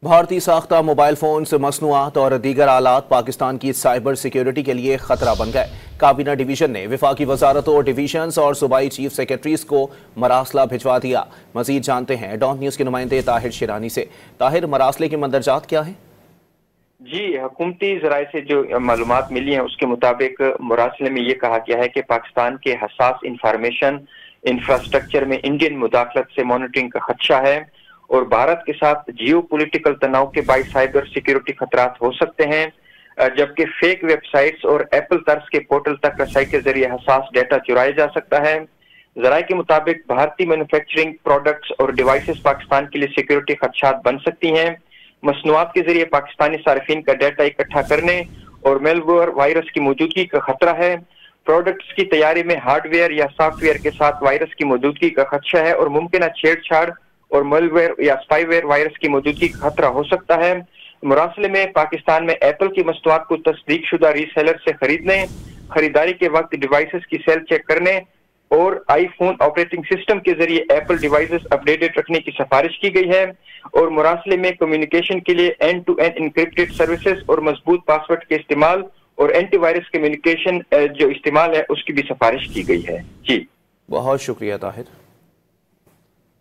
بھارتی ساختہ mobile phones, مصنوعات اور دیگر آلات پاکستان کی سائبر سیکیورٹی کے لیے خطرہ بن گئے۔ کابینہ ڈویژن نے وفاقی وزارتوں، ڈویژنز اور صوبائی چیف سیکریٹریز کو مراسلہ بھجوا دیا۔ مزید جانتے ہیں ڈان نیوز کے نمائندے طاہر شیرانی سے۔ طاہر، مراسلے کے مندرجات کیا ہیں؟ جی، حکومتی ذرائع سے جو معلومات ملی ہیں اس کے مطابق مراسلے میں یہ کہا گیا ہے کہ پاکستان کے حساس انفارمیشن انفراسٹرکچر میں انڈین مداخلت سے مانیٹرنگ کا خدشہ ہے اور بھارت کے ساتھ جیو پولیٹیکل تناؤ کے باعث سائبر سیکیورٹی خطرات ہو سکتے ہیں، جبکہ فیک ویب سائٹس اور ایپل طرز کے پورٹل تک رسائی کے ذریعے حساس ڈیٹا چرایا جا سکتا ہے۔ ذرائع کے مطابق بھارتی مینوفیکچرنگ پروڈکٹس اور ڈیوائسز پاکستان کے لیے سیکیورٹی خدشات بن سکتی ہیں۔ مصنوعات کے ذریعے پاکستانی صارفین کا ڈیٹا اکٹھا کرنے اور میل ویئر وائرس کی موجودگی کا خطرہ ہے۔ پروڈکٹس کی تیاری میں ہارڈ ویئر یا سافٹ ویئر کے ساتھ وائرس کی موجودگی کا خدشہ ہے اور ممکنہ چھیڑ چھاڑ اور میل ویئر یا اسپائی ویئر وائرس کی موجودگی کا خطرہ ہو سکتا ہے۔ مراسلے میں پاکستان میں ایپل کی مصنوعات کو تصدیق شدہ ری سیلر سے خریدنے، خریداری کے وقت ڈیوائسز کی سیل چیک کرنے اور آئی فون آپریٹنگ سسٹم کے ذریعے ایپل ڈیوائسز اپڈیٹڈ رکھنے کی سفارش کی گئی ہے اور مراسلے میں کمیونیکیشن کے لیے end to end encrypted services اور مضبوط پاس ورڈ کے استعمال اور اینٹی وائرس کمیونیکیشن جو استعمال ہے اس کی بھی سفارش کی گئی ہے۔ جی، بہت شکریہ طاہر۔